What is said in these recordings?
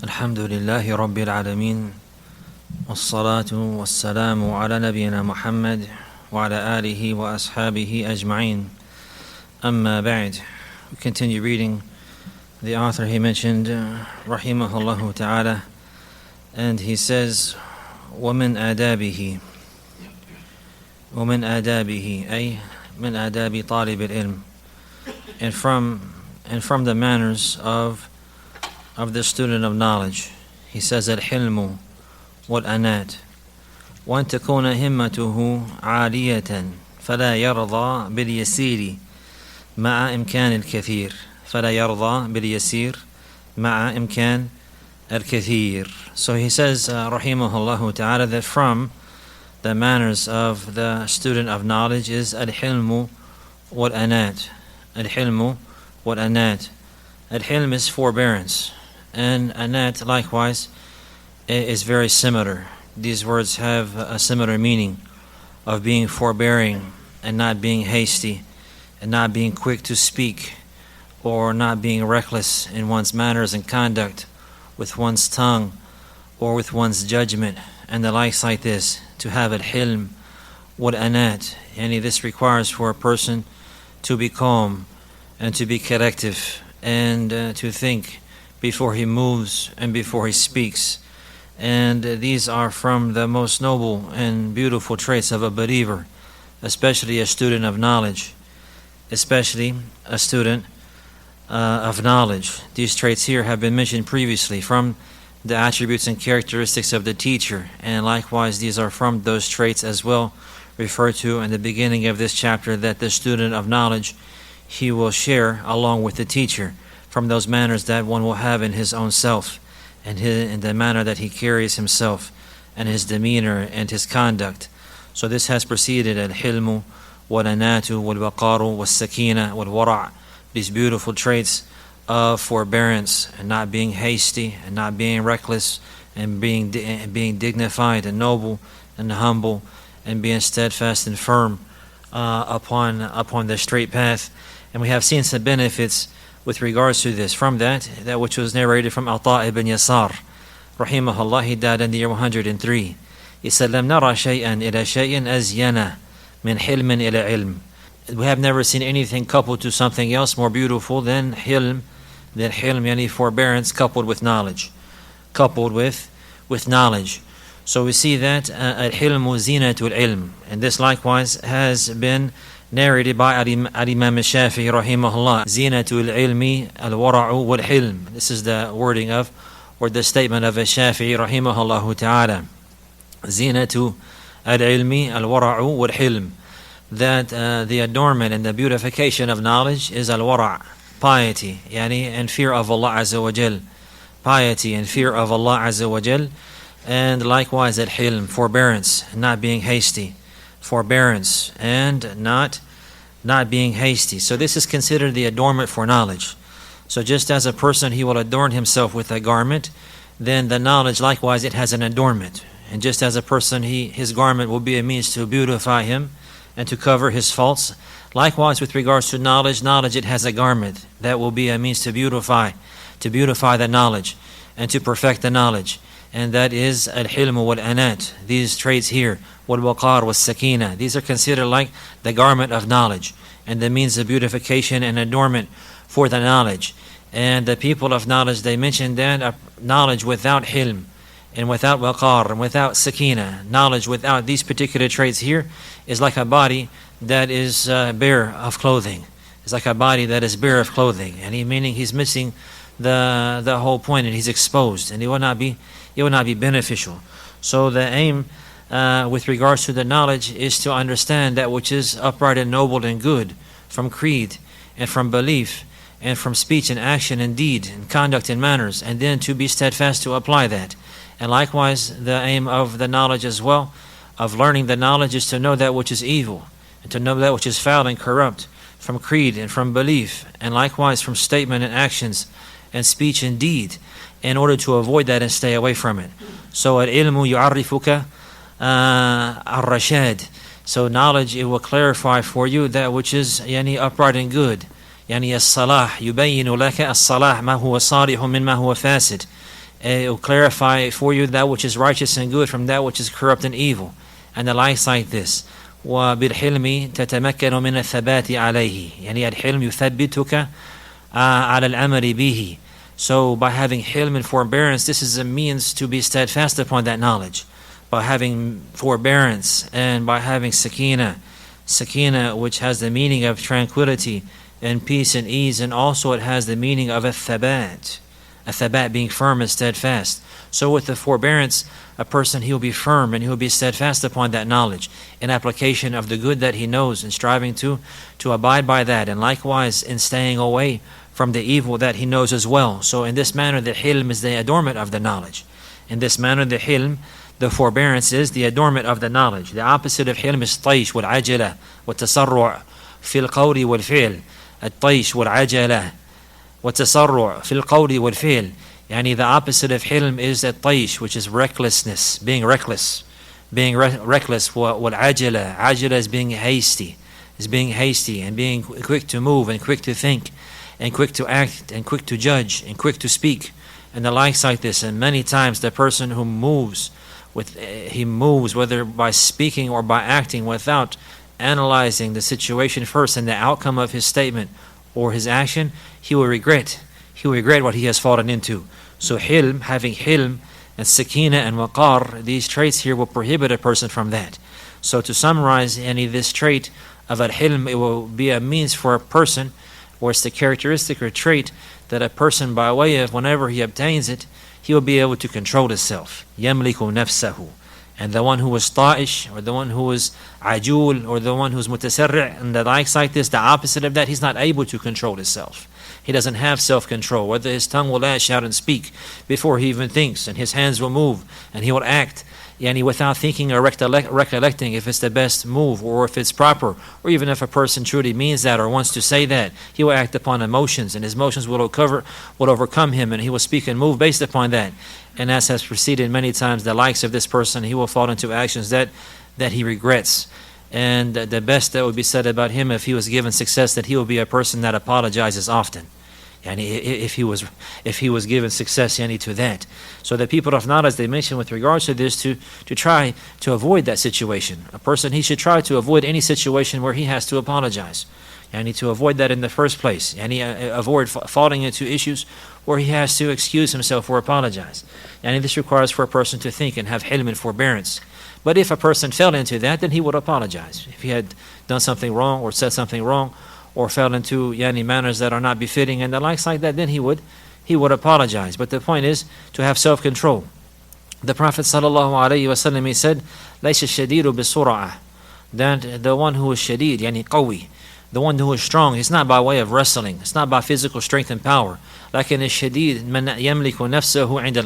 الحمد لله رب العالمين والصلاة والسلام على نبينا محمد وعلى آله وأصحابه أجمعين أما بعد. We continue reading the author he mentioned rahimahullah ta'ala, and he says ومن آدابه أي من آداب طالب العلم, and from the manners of the student of knowledge. He says الحلم والأنات وأن تكون همته عالية فلا يرضى باليسير مع إمكان الكثير So he says rahimahullah ta'ala that from the manners of the student of knowledge is الحلم والأنات. Al-hilm is forbearance, and anat likewise is very similar. These words have a similar meaning of being forbearing and not being hasty and not being quick to speak or not being reckless in one's manners and conduct with one's tongue or with one's judgment and the likes like this. To have al-hilm wal-anat, yani this requires for a person to be calm and to be collective and to think before he moves and before he speaks. And these are from the most noble and beautiful traits of a believer, especially a student of knowledge. These traits here have been mentioned previously from the attributes and characteristics of the teacher, and likewise these are from those traits as well referred to in the beginning of this chapter, that the student of knowledge he will share along with the teacher from those manners that one will have in his own self and in the manner that he carries himself and his demeanor and his conduct. So this has preceded al-hilmu wal-anatu wal-waqaru wal-sakina wal-wara', these beautiful traits of forbearance and not being hasty and not being reckless and being dignified and noble and humble and being steadfast and firm upon the straight path. And we have seen some benefits with regards to this. From that which was narrated from Ata ibn Yasar rahimahullah, he died in the year 103. He said, لم نرى شيئا إلى شيء أزين من حلم إلى علم. We have never seen anything coupled to something else more beautiful than hilm, yani forbearance coupled with knowledge. So we see that al-hilmu zinatul ilm, and this likewise has been narrated by Al-Imam al-Shafi'i rahimahullah. Zinatul ilmi al-wara'u wal-hilm. This is the wording of, or the statement of al-Shafi'i rahimahullah ta'ala. Zinatu al-ilmi al-wara'u wal-hilm. That the adornment and the beautification of knowledge is al-wara', piety, yani, and fear of Allah Azza wa Jal. Piety and fear of Allah Azza wa Jal. And likewise al-hilm, forbearance, not being hasty. Forbearance and not being hasty. So this is considered the adornment for knowledge. So just as a person he will adorn himself with a garment, then the knowledge likewise it has an adornment. And just as a person his garment will be a means to beautify him and to cover his faults, likewise with regards to knowledge it has a garment that will be a means to beautify the knowledge and to perfect the knowledge. And that is al-hilm wal-anat. These traits here, wal-waqar was-sakina, these are considered like the garment of knowledge and the means of beautification and adornment for the knowledge. And the people of knowledge, they mentioned that knowledge without hilm and without waqar and without sakina, knowledge without these particular traits here is like a body that is bare of clothing. It's like a body that is bare of clothing, and meaning he's missing the whole point, and he's exposed, and it will not be beneficial. So the aim with regards to the knowledge is to understand that which is upright and noble and good from creed and from belief and from speech and action and deed and conduct and manners, and then to be steadfast to apply that. And likewise the aim of the knowledge as well, of learning the knowledge, is to know that which is evil and to know that which is foul and corrupt from creed and from belief, and likewise from statement and actions and speech and deed, in order to avoid that and stay away from it. So al-ilmu yu'arrifuka ar-rashad. So knowledge, it will clarify for you that which is upright and good. As-salah yubayyinu laka as-salah ma huwa salihun min ma huwa fasid. It will clarify for you that which is righteous and good from that which is corrupt and evil, and the likes like this. وبالحلم تتمكن من الثبات عليه. يعني الحلم يثبتك على العمل به. So by having hilm and forbearance, this is a means to be steadfast upon that knowledge. By having forbearance and by having sakina, which has the meaning of tranquility and peace and ease, and also it has the meaning of a thabat being firm and steadfast. So with the forbearance, a person, he will be firm and he will be steadfast upon that knowledge in application of the good that he knows and striving to abide by that, and likewise in staying away from the evil that he knows as well. So in this manner, the hilm is the adornment of the knowledge. In this manner, the hilm, the forbearance, is the adornment of the knowledge. The opposite of hilm is طيش والعجلة والتسرع في القول والفعل. الطيش والعجلة والتسرع في القول والفعل. Yani the opposite of hilm is الطيش, which is recklessness, being reckless. Reckless. والعجلة, عجلة is being hasty. And being quick to move and quick to think and quick to act and quick to judge and quick to speak and the likes like this. And many times the person who moves whether by speaking or by acting without analyzing the situation first and the outcome of his statement or his action, he will regret what he has fallen into. So hilm, having hilm and sakina and waqar, these traits here will prohibit a person from that. So to summarize, this trait of al-hilm, it will be a means for a person, or it's the characteristic or trait that a person, by way of whenever he obtains it, he will be able to control himself. يَمْلِكُ نَفْسَهُ. And the one who is ta'ish, or the one who is ajul, or the one who is mutasarri', and the likes like this, the opposite of that, he's not able to control himself. He doesn't have self-control. Whether his tongue will lash out and speak before he even thinks, and his hands will move, and he will act without thinking or recollecting if it's the best move or if it's proper, or even if a person truly means that or wants to say that. He will act upon emotions, and his emotions will overcome him, and he will speak and move based upon that. And as has preceded many times, the likes of this person, he will fall into actions that he regrets. And the best that would be said about him, if he was given success, that he will be a person that apologizes often. And if he was given success to that. So the people of knowledge, they mention with regards to this, to try to avoid that situation. A person, he should try to avoid any situation where he has to apologize. To avoid that in the first place. Avoid falling into issues where he has to excuse himself or apologize. This requires for a person to think and have hilm and forbearance. But if a person fell into that, then he would apologize. If he had done something wrong or said something wrong, or fell into manners that are not befitting and the likes like that, then he would apologize. But the point is to have self-control. The Prophet ﷺ, he said, لَيْسَ الشَّدِيدُ بِالسُّرَعَةِ. That the one who is shadid, qawi, the one who is strong, it's not by way of wrestling, it's not by physical strength and power. لكن الشديد من يملك نفسه عند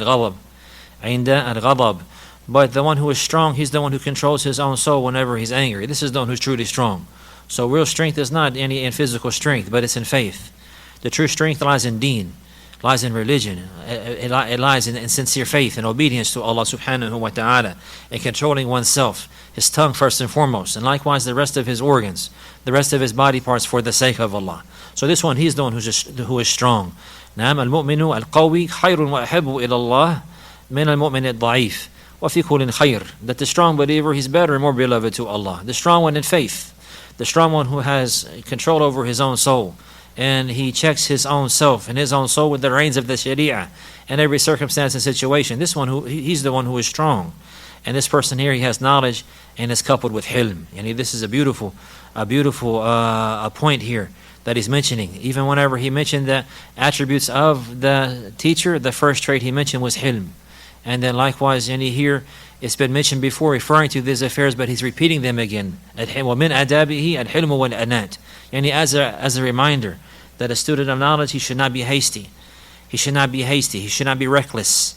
الغضب. But the one who is strong, he's the one who controls his own soul whenever he's angry. This is the one who's truly strong. So real strength is not in physical strength, but it's in faith. The true strength lies in deen, lies in religion. It lies in sincere faith and obedience to Allah subhanahu wa ta'ala, and controlling oneself, his tongue first and foremost, and likewise the rest of his organs, the rest of his body parts for the sake of Allah. So this one, he's the one who is strong. نعم المؤمن القوي خير وأحب إلى الله من المؤمن الضعيف وفي كل خير. That the strong believer, he's better and more beloved to Allah. The strong one in faith. The strong one who has control over his own soul, and he checks his own self and his own soul with the reins of the Sharia in every circumstance and situation. This one, he's the one who is strong. And this person here, he has knowledge and is coupled with hilm. This is a beautiful point here that he's mentioning. Even whenever he mentioned the attributes of the teacher, the first trait he mentioned was hilm. And then likewise, here it's been mentioned before, referring to these affairs, but he's repeating them again. وَمِنْ أَدَابِهِ الْحِلْمُ وَالْأَنَاتِ. As a reminder that a student of knowledge, he should not be hasty. He should not be reckless.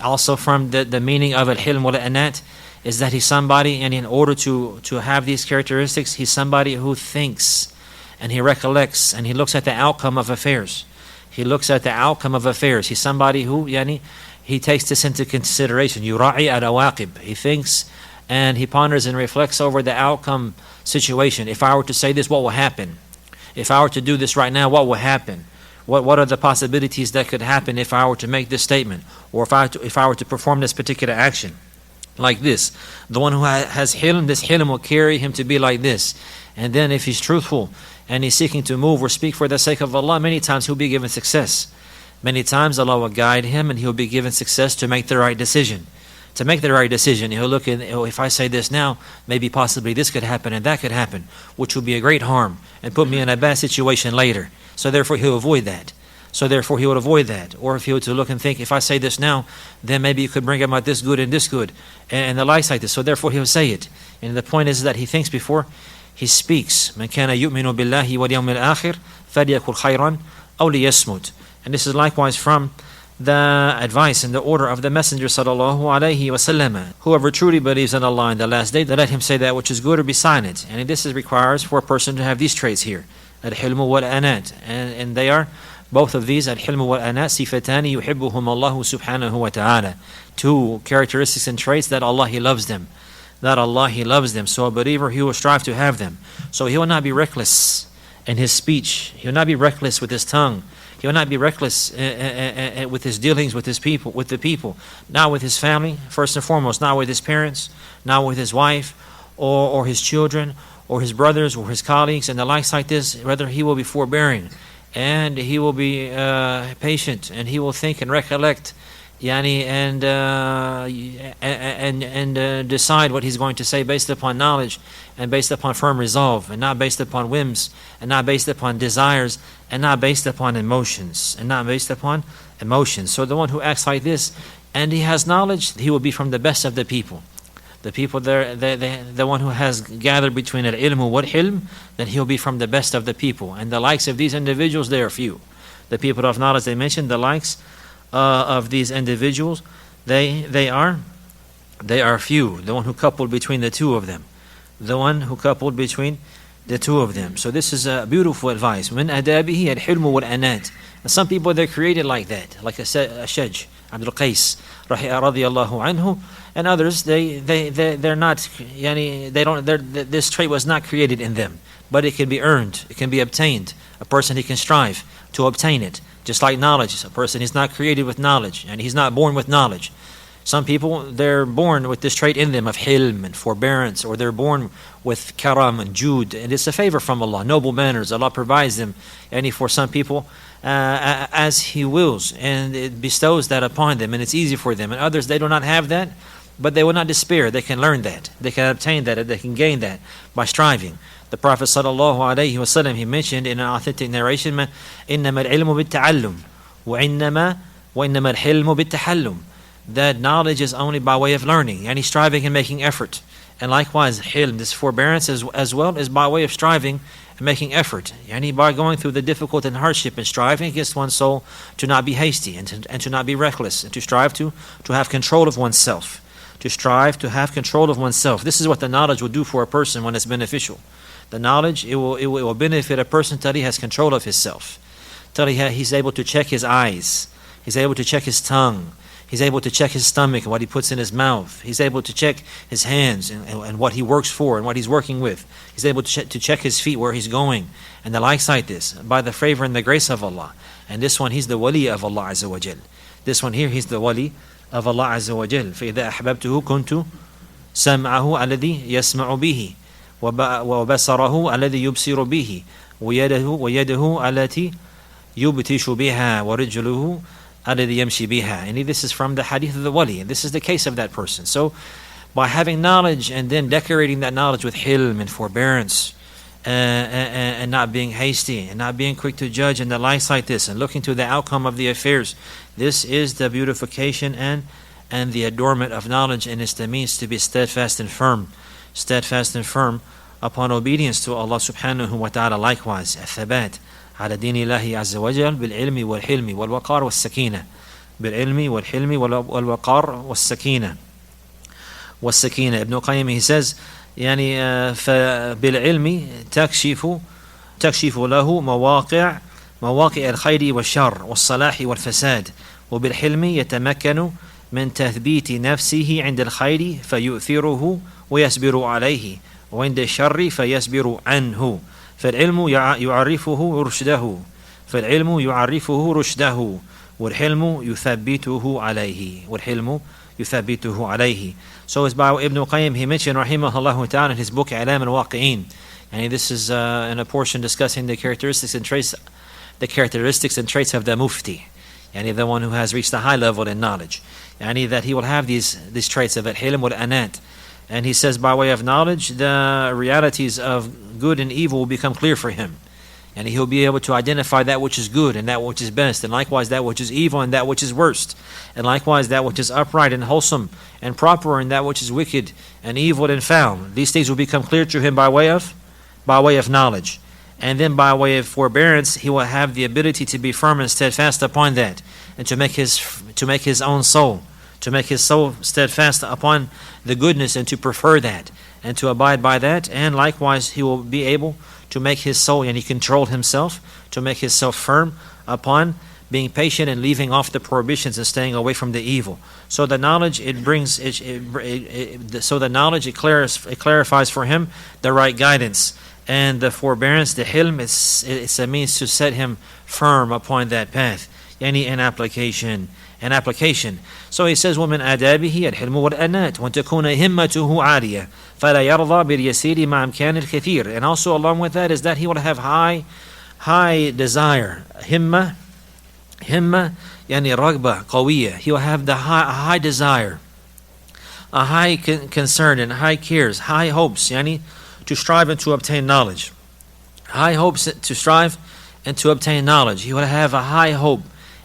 Also from the meaning of al-hilm wal-anat is that he's somebody, and in order to have these characteristics, he's somebody who thinks and he recollects and he looks at the outcome of affairs. He's somebody who he takes this into consideration. Yura'i al-awaqib. He thinks and he ponders and reflects over the outcome situation. If I were to say this, what will happen? If I were to do this right now, what will happen? What are the possibilities that could happen if I were to make this statement, or if I were to perform this particular action? Like this. The one who has hilm, this hilm will carry him to be like this. And then if he's truthful and he's seeking to move or speak for the sake of Allah, many times he'll be given success. Many times Allah will guide him and he'll be given success to make the right decision. To make the right decision, he'll look at, oh, if I say this now, maybe possibly this could happen and that could happen, which will be a great harm and put me in a bad situation later. So therefore he'll avoid that. Or if he were to look and think, if I say this now, then maybe it could bring about this good, and the likes like this. So therefore he'll say it. And the point is that he thinks before he speaks. مَنْ كَانَ يُؤْمِنُ بِاللَّهِ وَالْيَوْمِ الْآخِرِ فَلْيَقُلْ خَيْرًا أَوْ لِيَصْمُتْ. And this is likewise from the advice and the order of the Messenger sallallahu alaihi wasallam. Whoever truly believes in Allah in the last day, let him say that which is good or be silent. And this requires for a person to have these traits here, al-hilm wal-anat, and they are both of these, al-hilm wal-anat, sifatani yuhibbuhum Allahu subhanahu wa ta'ala, two characteristics and traits that Allah He loves them. So a believer, he will strive to have them. So he will not be reckless in his speech. He will not be reckless with his tongue. He will not be reckless with his dealings with the people, not with his family, first and foremost, not with his parents, not with his wife, or his children, or his brothers, or his colleagues, and the likes like this. Rather, he will be forbearing, and he will be patient, and he will think and recollect, and decide what he's going to say based upon knowledge and based upon firm resolve, and not based upon whims, and not based upon desires, and not based upon emotions. So the one who acts like this and he has knowledge, he will be from the best of the people. The people there, the one who has gathered between al-ilm wal-hilm, then he'll be from the best of the people. And the likes of these individuals, they are few. The people of knowledge, they mentioned, the likes of these individuals, they are few. The one who coupled between the two of them. So this is a beautiful advice. من أدابه الحلم والأنات. And some people, they're created like that, like Ashaj, Abdul Qais, radiyallahu anhu, and others, they're not, this trait was not created in them, but it can be earned, it can be obtained. A person, he can strive to obtain it. Just like knowledge, a person is not created with knowledge, and he's not born with knowledge. Some people, they're born with this trait in them of hilm and forbearance, or they're born with karam and jud, and it's a favor from Allah, noble manners. Allah provides them, and for some people, as He wills, and it bestows that upon them, and it's easy for them. And others, they do not have that, but they will not despair. They can learn that, they can obtain that, they can gain that by striving. The Prophet sallallahu alaihi wasallam, he mentioned in an authentic narration, إِنَّمَا الْعِلْمُ بِالتَّعَلُّمِ وَإِنَّمَا الْحِلْمُ بِالتَّحَلُّمِ. That knowledge is only by way of learning, and he's striving and making effort. And likewise, hilm, this forbearance as well, is by way of striving and making effort. And by going through the difficult and hardship and striving against one's soul to not be hasty and to not be reckless, and to strive to have control of oneself. This is what the knowledge will do for a person when it's beneficial. The knowledge, it will benefit a person till he has control of himself, till he's able to check his eyes, he's able to check his tongue, he's able to check his stomach and what he puts in his mouth, he's able to check his hands and what he works for and what he's working with, he's able to check his feet where he's going, and the likes like this, by the favor and the grace of Allah. And this one, he's the wali of Allah Azza wa Jal. This one here, he's the wali of Allah Azza wa Jal. فَإِذَا أَحْبَبْتُهُ كُنْتُ سَمْعَهُ الَّذِي يَسْمَعُ بِهِ وبصره الذي يبصر به ويده التي يبتش بها ورجله الذي يمشي بها. And this is from the hadith of the wali, and this is the case of that person. So by having knowledge and then decorating that knowledge with hilm and forbearance, and not being hasty and not being quick to judge and the likes like this, and looking to the outcome of the affairs, this is the beautification and the adornment of knowledge, and it's the means to be steadfast and firm upon obedience to Allah subhanahu wa ta'ala. Likewise, الثبات على دين الله عز وجل بالعلم والحلم والوقار والسكينة. بالعلم والحلم والوقار والسكينة. Ibn Qayyim, he says, فبالعلم تكشف له مواقع الخير والشر والصلاح والفساد، وبالحلم يتمكن من تثبيت نفسه عند الخير فيؤثره ويصبر عليه، وعند الشر فيصبر عنه. فالعلم يعرفه رشده فالعلم يعرفه رشده والحلم يثبته عليه والحلم يثبته عليه. So as by Ibn Qayyim, he mentioned rahimahullah ta'ala in his book I'lam al-Waqi'in, and this is in a portion discussing the characteristics and traits of the mufti, yani the one who has reached a high level in knowledge, yani that he will have these traits of al-hilm wal-anat. And he says by way of knowledge, the realities of good and evil will become clear for him, and he'll be able to identify that which is good and that which is best, and likewise that which is evil and that which is worst, and likewise that which is upright and wholesome and proper and that which is wicked and evil and foul. These things will become clear to him by way of knowledge. And then by way of forbearance, he will have the ability to be firm and steadfast upon that, and to make his own soul, to make his soul steadfast upon the goodness, and to prefer that and to abide by that. And likewise he will be able to make his soul, and he control himself, to make himself firm upon being patient and leaving off the prohibitions and staying away from the evil. So the knowledge it clarifies for him the right guidance, and the forbearance, the hilm, it's a means to set him firm upon that path. Yani an application. So he says, ومن آدابه الحلم والأنات وأن تكون همته عالية فلا يرضى باليسير مع إمكان الكثير. And also along with that is that he will have high desire. Himma يعني رغبة قوية. He will have the high desire, a high concern and high cares, high hopes, yani to strive and to obtain knowledge. High hopes to strive and to obtain knowledge. He will have a high hope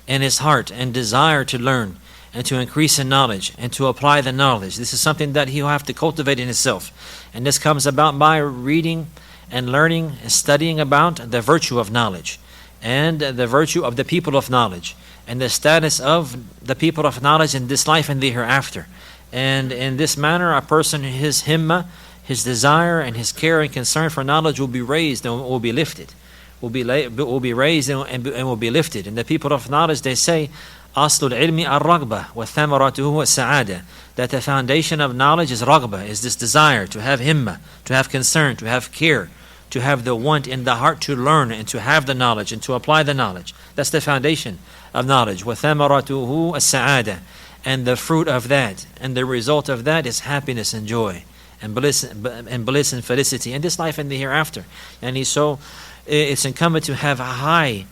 in his heart and desire to learn and to increase in knowledge and to apply the knowledge. This is something that he'll have to cultivate in himself. And this comes about by reading and learning and studying about the virtue of knowledge and the virtue of the people of knowledge and the status of the people of knowledge in this life and the hereafter. And in this manner, a person, his himma, his desire and his care and concern for knowledge will be raised and will be lifted. Will be raised and will be lifted. And the people of knowledge, they say, أصل العلم الرغبة وثمرته السعادة. That the foundation of knowledge is raghbah, is this desire to have himma, to have concern, to have care, to have the want in the heart to learn and to have the knowledge and to apply the knowledge. That's the foundation of knowledge. وثمرته السعادة. And the fruit of that and the result of that is happiness and joy and bliss and felicity in this life and the hereafter. And so it's incumbent to have a high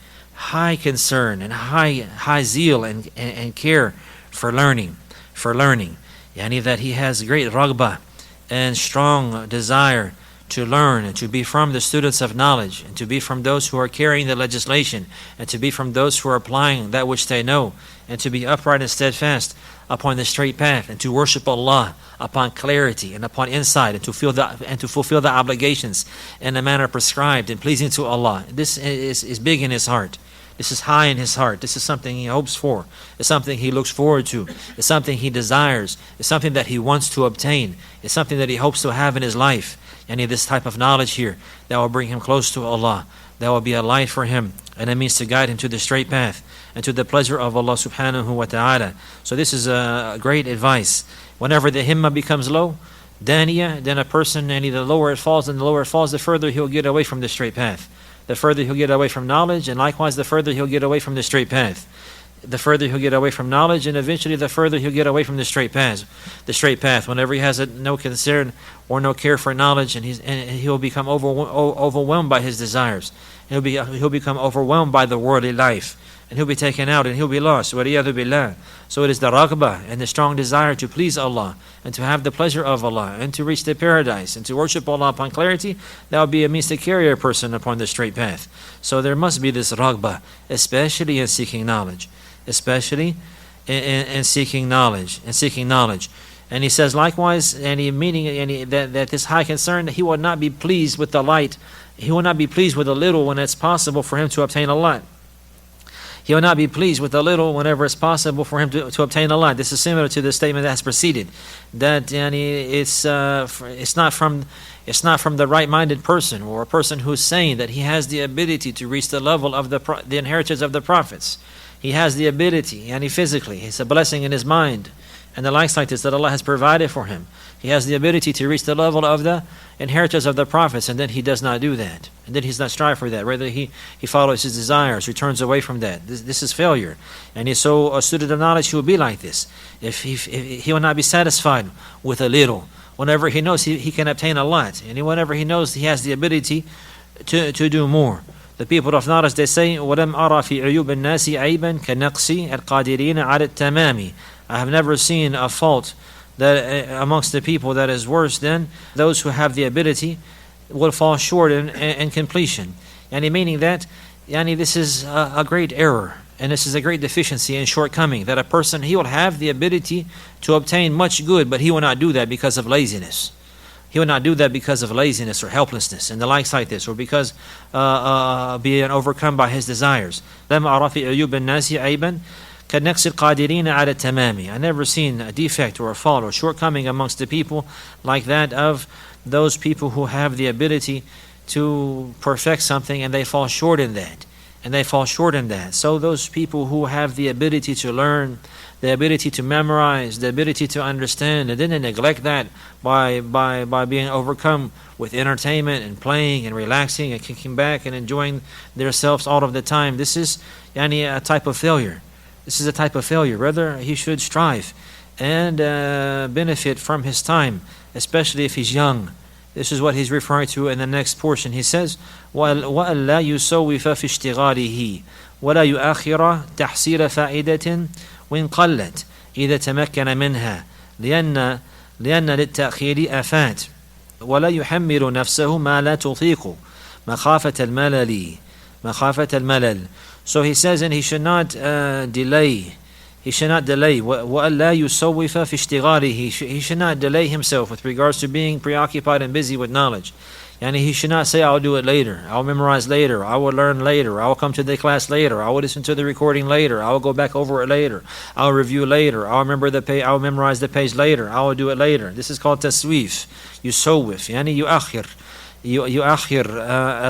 concern and high zeal and care for learning. Yani that he has great raghbah and strong desire to learn and to be from the students of knowledge and to be from those who are carrying the legislation and to be from those who are applying that which they know and to be upright and steadfast upon the straight path and to worship Allah upon clarity and upon insight and to fulfill the obligations in a manner prescribed and pleasing to Allah. This is big in his heart. This is high in his heart. This is something he hopes for. It's something he looks forward to. It's something he desires. It's something that he wants to obtain. It's something that he hopes to have in his life. Any of this type of knowledge here that will bring him close to Allah, that will be a light for him and a means to guide him to the straight path and to the pleasure of Allah subhanahu wa ta'ala. So this is a great advice. Whenever the himma becomes low, daniya, then a person, and the lower it falls, the further he'll get away from the straight path. The further he'll get away from knowledge, and likewise the further he'll get away from the straight path. The further he'll get away from knowledge, and eventually the further he'll get away from the straight path. Whenever he has no concern or no care for knowledge, and he'll become overwhelmed by his desires. He'll become overwhelmed by the worldly life, and he'll be taken out and he'll be lost. وَلِيَذُ بِاللَّهِ. So it is the raghbah and the strong desire to please Allah and to have the pleasure of Allah and to reach the paradise and to worship Allah upon clarity. That will be a means to carry a person upon the straight path. So there must be this raghbah, especially in seeking knowledge. Especially in seeking knowledge. And he says likewise, that this high concern, that he will not be pleased with the light. He will not be pleased with a little when it's possible for him to obtain a lot. He will not be pleased with a little whenever it's possible for him to obtain a lot. This is similar to the statement that has preceded, that it's not from the right-minded person or a person who's saying that he has the ability to reach the level of the inheritance of the prophets. He has the ability, physically. It's a blessing in his mind and the likes like this that Allah has provided for him. He has the ability to reach the level of the inheritance of the prophets, and then he does not do that. And then he's not strive for that. Rather, he follows his desires, returns away from that. This is failure. And he's so a student of knowledge, he will be like this. If he will not be satisfied with a little. Whenever he knows he can obtain a lot, and whenever he knows he has the ability to do more. The people of knowledge, they say, وَلَمْ أَرَى فِي عُيُوبِ النَّاسِ عَيْبًا كَنَقْصِ الْقَادِرِينَ عَلَى التَّمَامِ. I have never seen a fault that amongst the people that is worse than those who have the ability will fall short in completion. Yani meaning that this is a great error, and this is a great deficiency and shortcoming, that a person, he will have the ability to obtain much good, but he will not do that because of laziness. He will not do that because of laziness or helplessness and the likes like this, or because being overcome by his desires. لَمْ أَرَى فِي عُيُوبِ النَّاسِ عَيْبًا كَنَقْصِ الْقَادِرِينَ عَلَى التَّمَامِ. I never seen a defect or a fault or shortcoming amongst the people like that of those people who have the ability to perfect something and they fall short in that. So those people who have the ability to learn, the ability to memorize, the ability to understand, and then they neglect that by being overcome with entertainment and playing and relaxing and kicking back and enjoying themselves all of the time. This is a type of failure. Rather, he should strive and benefit from his time, especially if he's young. This is what he's referring to in the next portion. He says, وَأَلَّا يُسَوِّفَ فِي اشْتِغَالِهِ وَلَا يُؤَخِّرَ تَحْصِيلَ فَائِدَةٍ وإن قلت إذا تمكن منها لأن للتأخير آفات ولا يحمل نفسه ما لا تطيق مخافة الملل. So he says, and he should not delay. وَأَلَّا يُسَوِّفَ فِي اشْتِغَالِهِ. He should not delay himself with regards to being preoccupied and busy with knowledge. And he should not say, I'll do it later, I'll memorize later, I will learn later, I will come to the class later, I will listen to the recording later, I will go back over it later, I'll review later, I'll memorize the page later, I will do it later. This is called taswif, yusawif, يؤخر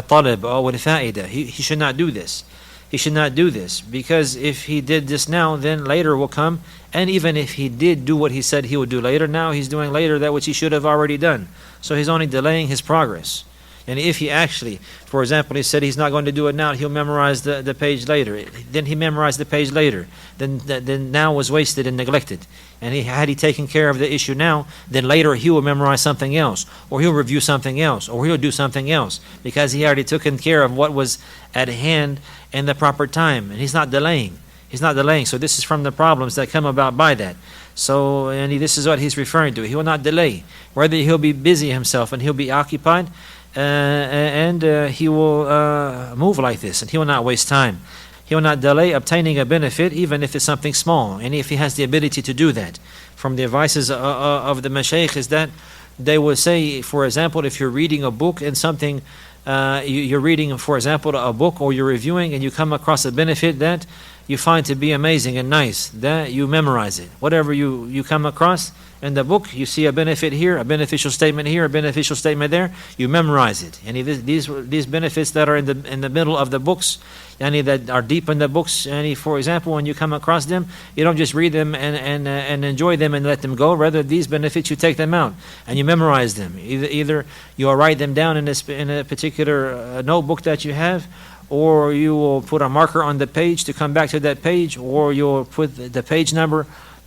الطلب أو الفائدة. He should not do this. Because if he did this now, then later will come. And even if he did do what he said he would do later, now he's doing later that which he should have already done. So he's only delaying his progress. And if he actually, for example, he said he's not going to do it now, he'll memorize the page later. Then he memorized the page later. Then now was wasted and neglected. And had he taken care of the issue now, then later he will memorize something else, or he'll review something else, or he'll do something else, because he already taken care of what was at hand in the proper time, and he's not delaying. So this is from the problems that come about by that. So, this is what he's referring to. He will not delay. Rather, he'll be busy himself and he'll be occupied, and he will move like this, and he will not waste time. He will not delay obtaining a benefit, even if it's something small, and if he has the ability to do that. From the advices of the Mashaykh is that they will say, for example, if you're reading a book and something, you're reading, for example, a book, or you're reviewing, and you come across a benefit that you find to be amazing and nice, that you memorize it. Whatever you come across in the book, you see a benefit here, a beneficial statement here, a beneficial statement there, you memorize it. And these benefits that are in the middle of the books, that are deep in the books, for example, when you come across them, you don't just read them and enjoy them and let them go. Rather, these benefits, you take them out and you memorize them. Either you'll write them down in a particular notebook that you have, or you will put a marker on the page to come back to that page, or you'll put the page number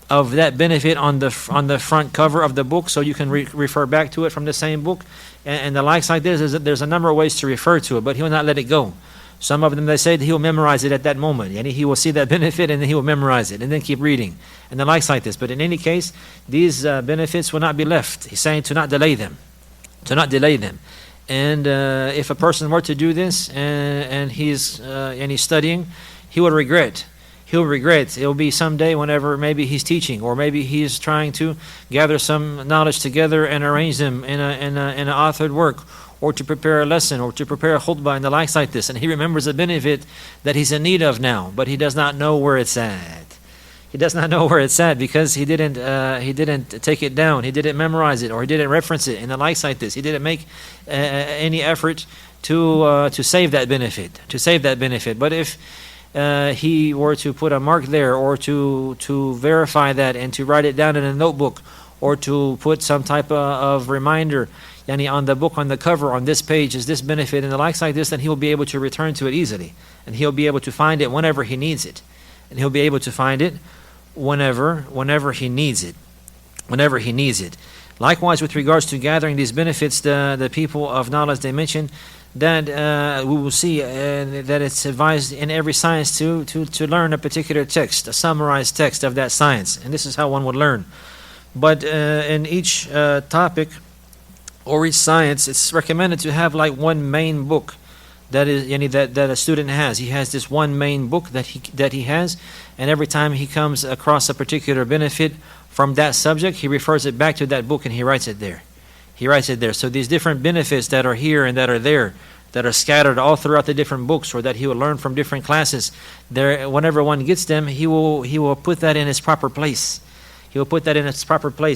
of that benefit on the front cover of the book, so you can refer back to it from the same book, and the likes like this. There's a number of ways to refer to it, but he will not let it go. Some of them, they say that he will memorize it at that moment, and he will see that benefit and then he will memorize it and then keep reading, and the likes like this. But in any case, these benefits will not be left. He's saying to not delay them. And if a person were to do this and he's studying, he will regret. He'll regret. It'll be someday whenever maybe he's teaching, or maybe he's trying to gather some knowledge together and arrange them in an authored work, or to prepare a lesson, or to prepare a khutbah and the likes like this, and he remembers a benefit that he's in need of now, but he does not know where it's at. Because he didn't take it down, he didn't memorize it, or he didn't reference it, and the likes like this. He didn't make any effort to save that benefit. But if he were to put a mark there, or to verify that and to write it down in a notebook, or to put some type of reminder on the book, on the cover, on this page is this benefit and the likes like this, then he will be able to return to it easily, and he'll be able to find it whenever he needs it, and he'll be able to find it whenever he needs it, Likewise, with regards to gathering these benefits, the people of knowledge, they mention that we will see that it's advised in every science to learn a particular text, a summarized text of that science, and this is how one would learn. But in each topic or each science, it's recommended to have like one main book that is that a student has. He has this one main book that he has, and every time he comes across a particular benefit from that subject, he refers it back to that book and he writes it there. So these different benefits that are here and that are there, that are scattered all throughout the different books, or that he will learn from different classes, there, whenever one gets them, he will put that in its proper place.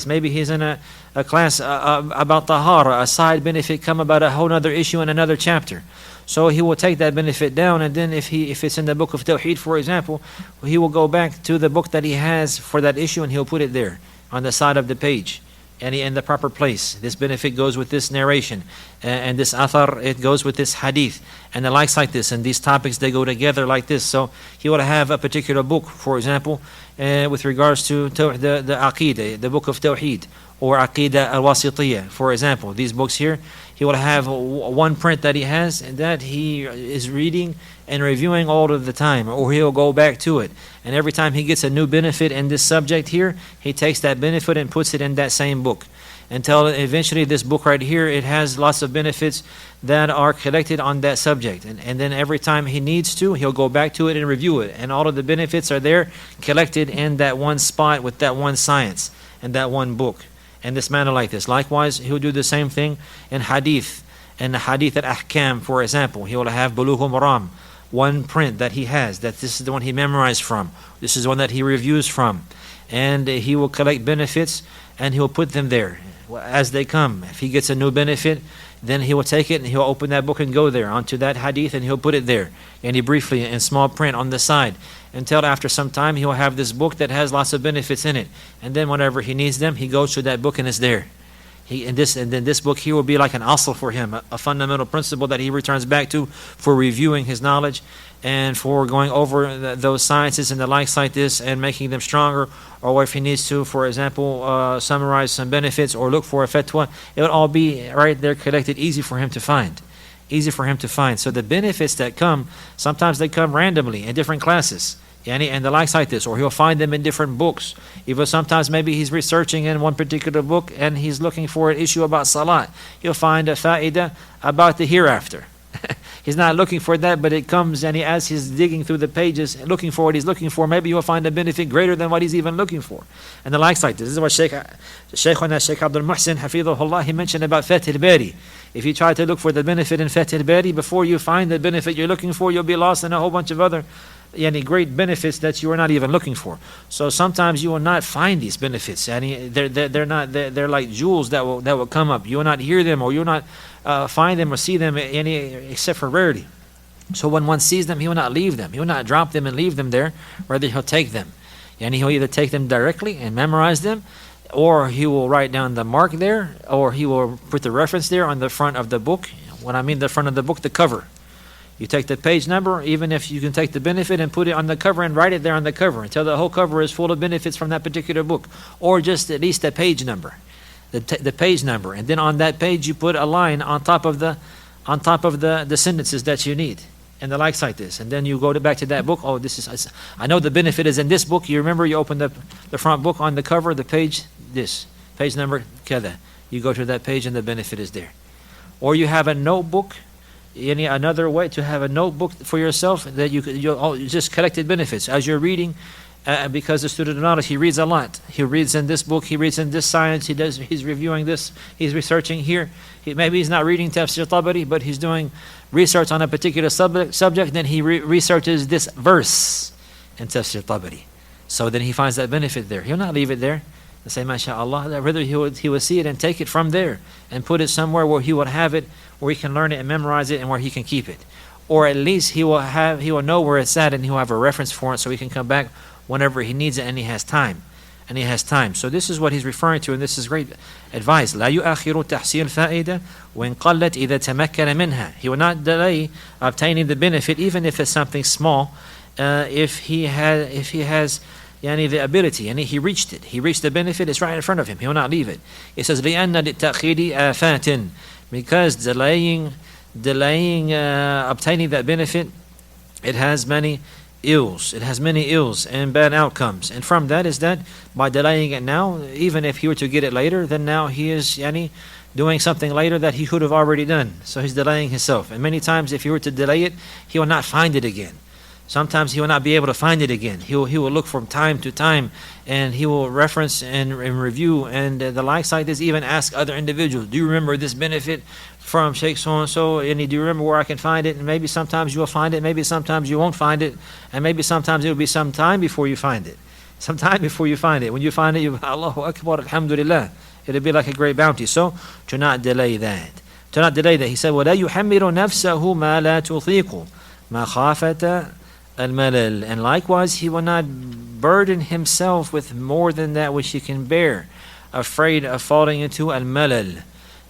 Maybe he's in a class about tahara, a side benefit come about a whole other issue in another chapter. So he will take that benefit down, and then if it's in the book of Tawheed, for example, he will go back to the book that he has for that issue, and he'll put it there on the side of the page, and in the proper place. This benefit goes with this narration, and this athar, it goes with this hadith, and the likes like this, and these topics, they go together like this. So he will have a particular book, for example, with regards to the Aqidah, the book of Tawheed, or Aqidah al-Wasitiyah, for example. These books here, he will have one print that he has, and that he is reading and reviewing all of the time, or he'll go back to it. And every time he gets a new benefit in this subject here, he takes that benefit and puts it in that same book, until eventually this book right here, it has lots of benefits that are collected on that subject. And then every time he needs to, he'll go back to it and review it. And all of the benefits are there collected in that one spot with that one science and that one book. In this manner like this. Likewise, he'll do the same thing in hadith. In the hadith al-ahkam, for example, he will have Bulughul Maram, one print that he has, that this is the one he memorized from, this is the one that he reviews from, and he will collect benefits and he'll put them there as they come. If he gets a new benefit, then he will take it and he'll open that book and go there onto that hadith, and he'll put it there, and he briefly in small print on the side, until after some time he will have this book that has lots of benefits in it, and then whenever he needs them, he goes to that book and it's there. And then this book here will be like an asl for him, a fundamental principle that he returns back to for reviewing his knowledge and for going over those sciences and the likes like this and making them stronger, or if he needs to, for example, summarize some benefits or look for a fatwa, it would all be right there collected, easy for him to find. So the benefits that come, sometimes they come randomly in different classes, and the likes like this, or he'll find them in different books. Even sometimes maybe he's researching in one particular book and he's looking for an issue about salat. He'll find a fa'idah about the hereafter. He's not looking for that, but it comes, and as he's digging through the pages and looking for what he's looking for, maybe he'll find a benefit greater than what he's even looking for. And the likes like this. This is what Shaykhuna Shaykh Abdul Muhsin, Hafidhullah, he mentioned about Fath al-Bari. If you try to look for the benefit in Fath al-Bari, before you find the benefit you're looking for, you'll be lost in a whole bunch of other great benefits that you are not even looking for. So sometimes you will not find these benefits. They're like jewels that will come up. You will not hear them, or you will not find them or see them except for rarity. So when one sees them, he will not leave them. He will not drop them and leave them there. Rather, he'll take them. He'll either take them directly and memorize them, or he will write down the mark there, or he will put the reference there on the front of the book. When I mean the front of the book, the cover. You take the page number, even if you can take the benefit and put it on the cover and write it there on the cover until the whole cover is full of benefits from that particular book, or just at least the page number, the page number, and then on that page you put a line on top of the sentences that you need, and the likes like this, and then you go back to that book. Oh, I know the benefit is in this book. You remember, you open the front book, on the cover, the page, this page number, kada. You go to that page and the benefit is there. Or you have a notebook. Another way to have a notebook for yourself that you'll just collected benefits as you're reading, because the student of knowledge, he reads a lot. He reads in this book, he reads in this science, he's reviewing this, he's researching here. Maybe he's not reading Tafsir Tabari, but he's doing research on a particular subject, then he researches this verse in Tafsir Tabari. So then he finds that benefit there. He'll not leave it there and say, MashaAllah. Rather, he would see it and take it from there and put it somewhere where he would have it, where he can learn it and memorize it, and where he can keep it. or at least he will know where it's at, and he'll have a reference for it, so he can come back whenever he needs it, and he has time. So this is what he's referring to, and this is great advice. لا يؤخر تحصيل فائدة وإن قلت إذا تمكن منها. He will not delay obtaining the benefit, even if it's something small, if he has the ability, and he reached the benefit, it's right in front of him, he will not leave it. It says لأن للتأخير آفات, because delaying obtaining that benefit, it has many ills and bad outcomes. And from that is that by delaying it now, even if he were to get it later, then now he is doing something later that he could have already done. So he's delaying himself. And many times if he were to delay it, he will not find it again. Sometimes he will not be able to find it again. He will look from time to time, and he will reference and review and the likes like this, even ask other individuals, do you remember this benefit from Sheikh so-and-so, and do you remember where I can find it? And maybe sometimes you will find it, maybe sometimes you won't find it, and maybe sometimes it will be some time before you find it. When you find it, you Allahu Akbar, Alhamdulillah. It'll be like a great bounty. So, do not delay that. He said, وَلَا يُحَمِّلُ نَفْسَهُ مَا لَا تُطِيقُ مَخَافَةَ الْمَلَلِ. And likewise, he will not burden himself with more than that which he can bear, afraid of falling into al-malal.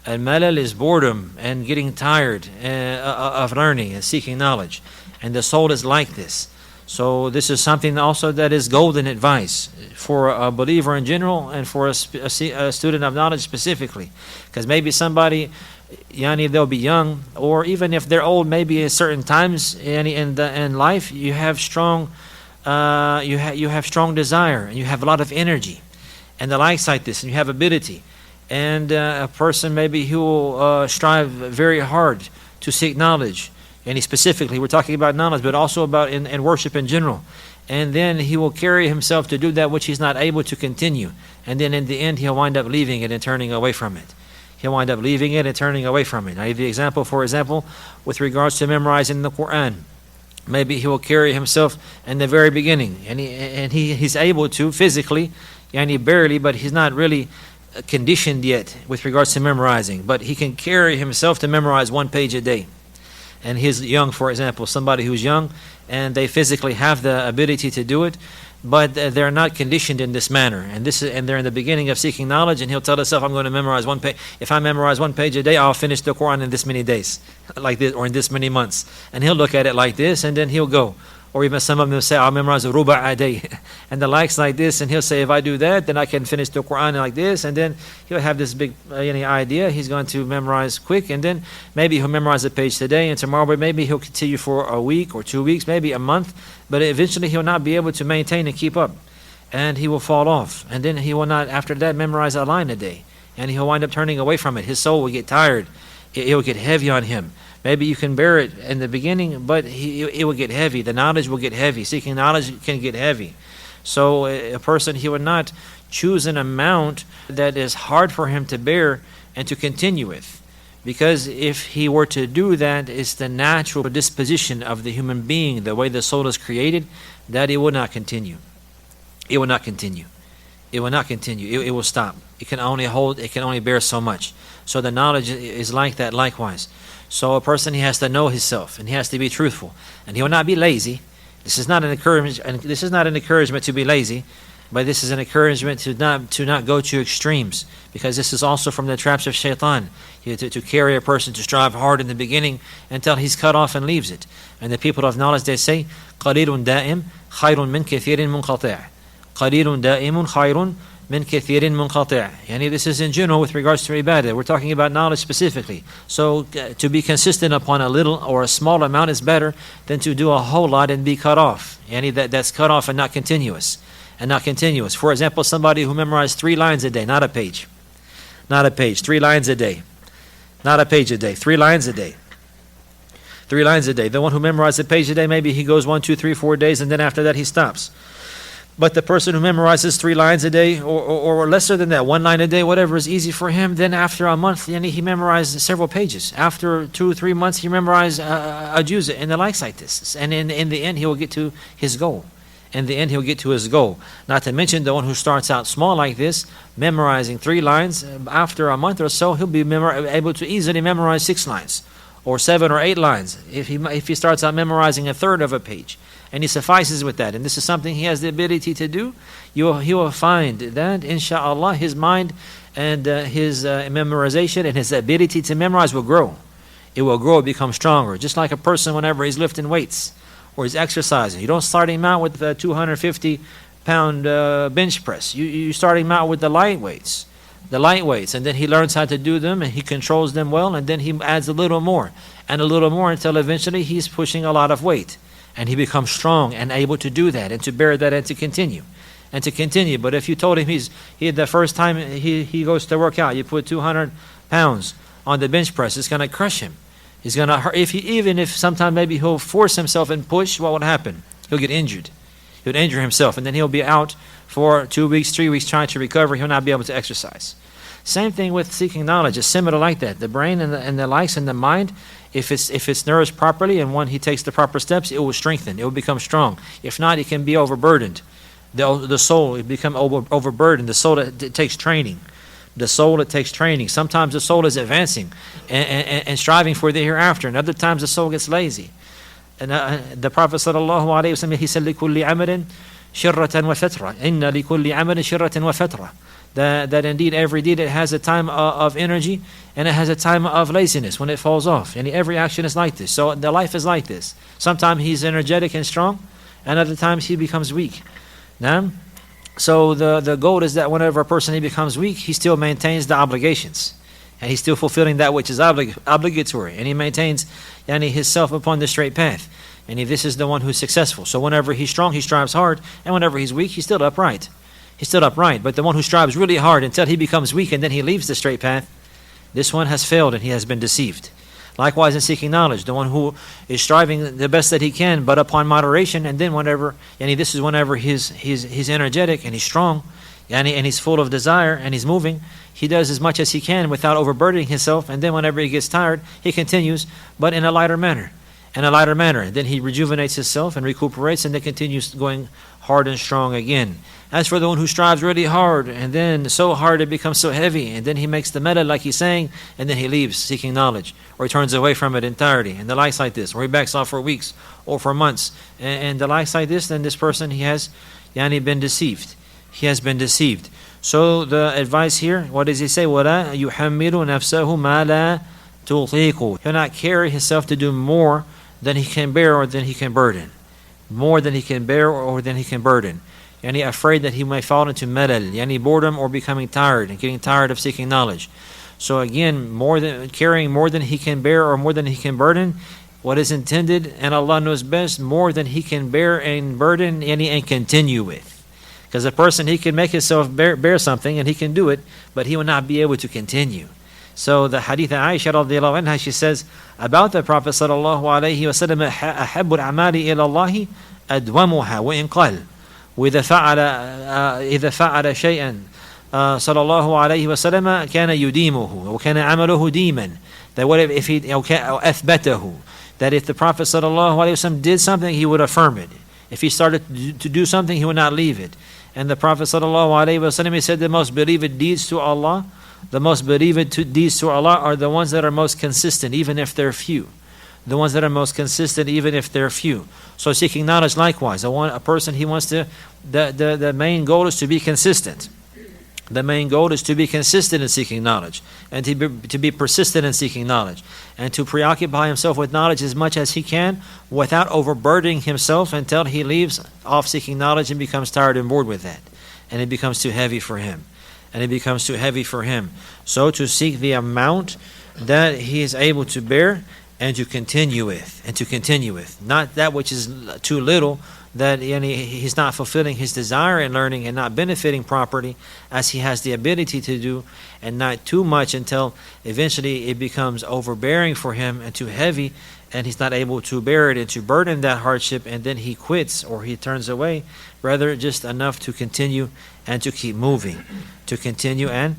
Al-malal is boredom and getting tired of learning and seeking knowledge. And the soul is like this. So this is something also that is golden advice for a believer in general, and for a student of knowledge specifically. Because maybe somebody, they'll be young, or even if they're old, maybe at certain times in life, you have strong desire, and you have a lot of energy, and the likes like this, and you have ability. And a person, maybe he will strive very hard to seek knowledge. And specifically, we're talking about knowledge, but also about in worship in general. And then he will carry himself to do that which he's not able to continue. And then in the end, he'll wind up leaving it and turning away from it. Now, the example, for example, with regards to memorizing the Quran. Maybe he will carry himself in the very beginning, and he's able to physically, barely, but he's not really conditioned yet with regards to memorizing. But he can carry himself to memorize 1 page a day. And he's young, for example, somebody who's young, and they physically have the ability to do it, but they're not conditioned in this manner. And they're in the beginning of seeking knowledge, and he'll tell himself, I'm going to memorize 1 page. If I memorize 1 page a day, I'll finish the Quran in this many days, like this, or in this many months. And he'll look at it like this, and then he'll go. Or even some of them say, I'll memorize a ruba' a day, and the likes like this, and he'll say, if I do that, then I can finish the Quran like this, and then he'll have this big idea, he's going to memorize quick, and then maybe he'll memorize a page today, and tomorrow, but maybe he'll continue for a week or 2 weeks, maybe a month, but eventually he'll not be able to maintain and keep up, and he will fall off, and then he will not, after that, memorize a line a day, and he'll wind up turning away from it. His soul will get tired, it will get heavy on him. Maybe you can bear it in the beginning, but it will get heavy. The knowledge will get heavy. Seeking knowledge can get heavy. So a person, he would not choose an amount that is hard for him to bear and to continue with. Because if he were to do that, it's the natural disposition of the human being, the way the soul is created, that it will not continue. It will not continue. It will not continue. It will stop. It can only bear so much. So the knowledge is like that likewise. So a person, he has to know himself, and he has to be truthful, and he will not be lazy. This is not an encouragement to be lazy, but this is an encouragement to not go to extremes, because this is also from the traps of shaitan, to carry a person to strive hard in the beginning until he's cut off and leaves it. And the people of knowledge, they say, قَلِيلٌ دَائِمٌ خَيْرٌ مِنْ كَثِيرٍ مُنْقَطِعٍ قَلِيلٌ دَائِمٌ خَيْرٌ min kathirin munqati'. This is in general with regards to ibadah. We're talking about knowledge specifically. So to be consistent upon a little or a small amount is better than to do a whole lot and be cut off. That's cut off and not continuous. For example, somebody who memorized 3 lines a day, not a page. 3 lines a day. Not a page a day. 3 lines a day. 3 lines a day. The one who memorized a page a day, maybe he goes 1, 2, 3, 4 days, and then after that he stops. But the person who memorizes 3 lines a day, or lesser than that, 1 line a day, whatever is easy for him, then after a month, he memorized several pages. After 2 or 3 months, he memorized a juz and the likes like this. And in the end, he will get to his goal. Not to mention the one who starts out small like this, memorizing 3 lines, after a month or so, he'll be able to easily memorize 6 lines. or 7 or 8 lines. If he starts out memorizing a third of a page, and he suffices with that, and this is something he has the ability to do, he will find that, insha'Allah, his mind and his memorization and his ability to memorize will grow. It will grow, become stronger. Just like a person whenever he's lifting weights or he's exercising. You don't start him out with a 250-pound bench press. You start him out with the light weights, and then he learns how to do them, and he controls them well, and then he adds a little more until eventually he's pushing a lot of weight, and he becomes strong and able to do that and to bear that and to continue. But if you told him the first time he goes to work out, you put 200 pounds on the bench press, it's going to crush him. He's going to hurt. Even if sometimes maybe he'll force himself and push, what would happen? He'll get injured. He'll injure himself, and then he'll be out for 2 weeks, 3 weeks trying to recover. He'll not be able to exercise. Same thing with seeking knowledge. It's similar like that. The brain and the likes and the mind, if it's nourished properly and when he takes the proper steps, it will strengthen. It will become strong. If not, it can be overburdened. The soul, it become overburdened. The soul, it takes training. Sometimes the soul is advancing and striving for the hereafter, and other times the soul gets lazy. And the Prophet sallallahu alaihi wasallam, he said, لِكُلِّ عَمَلٍ شِرَّةً وَفَتْرَةً إِنَّ لِكُلِّ عَمَلٍ شِرَّةً وَفَتْرَةً. That indeed every deed, it has a time of energy and it has a time of laziness when it falls off. And every action is like this. So the life is like this. Sometimes he's energetic and strong, and other times he becomes weak. Now, so the goal is that whenever a person he becomes weak, he still maintains the obligations, and he's still fulfilling that which is obligatory, and he maintains his self upon the straight path. And if this is the one who's successful. So whenever he's strong, he strives hard, and whenever he's weak, he's still upright. But the one who strives really hard until he becomes weak and then he leaves the straight path, this one has failed and he has been deceived. Likewise in seeking knowledge, the one who is striving the best that he can, but upon moderation, and then whenever he's energetic and he's strong, and he's full of desire and he's moving, he does as much as he can without overburdening himself, and then whenever he gets tired, he continues, but in a lighter manner. Then he rejuvenates himself and recuperates, and then continues going hard and strong again. As for the one who strives really hard, and then so hard it becomes so heavy, and then he makes the method like he's saying, and then he leaves seeking knowledge, or he turns away from it entirely, and the likes like this, or he backs off for weeks or for months, and the likes like this, then this person, he has been deceived. He has been deceived. So the advice here, what does he say? وَلَا يُحَمِّلُ نَفْسَهُ مَا لَا تُطِيقُ. He'll not carry himself to do more than he can bear or than he can burden. More than he can bear or than he can burden. Afraid that he may fall into melal, boredom, or becoming tired and getting tired of seeking knowledge. So again, carrying more than he can bear or more than he can burden, what is intended, and Allah knows best, more than he can bear and burden and continue with. Because a person, he can make himself bear something and he can do it, but he will not be able to continue. So the hadith of Aisha radiallahu anha, she says about the Prophet sallallahu alayhi wa sallam, أَحَبُّ الْأَعْمَالِ إِلَى اللَّهِ أَدْوَمُهَا وَإِنْ قَلَّ. وإذا فعل شيئا صلى الله عليه وسلم كان يديمه وكان عمله ديما. That what if he أثبته, that if the Prophet صلى الله عليه وسلم did something, he would affirm it. If he started to do something, he would not leave it. And the Prophet صلى الله عليه وسلم, he said, the most believed deeds to Allah, are the ones that are most consistent, even if they're few. The ones that are most consistent, even if they're few. So seeking knowledge likewise. A person, he wants to, the main goal is to be consistent. The main goal is to be consistent in seeking knowledge, and to be persistent in seeking knowledge, and to preoccupy himself with knowledge as much as he can without overburdening himself until he leaves off seeking knowledge and becomes tired and bored with that. And it becomes too heavy for him. So to seek the amount that he is able to bear, and to continue with, not that which is too little, that he's not fulfilling his desire in learning and not benefiting properly as he has the ability to do, and not too much until eventually it becomes overbearing for him and too heavy, and he's not able to bear it and to burden that hardship, and then he quits or he turns away. Rather, just enough to continue and to keep moving, to continue and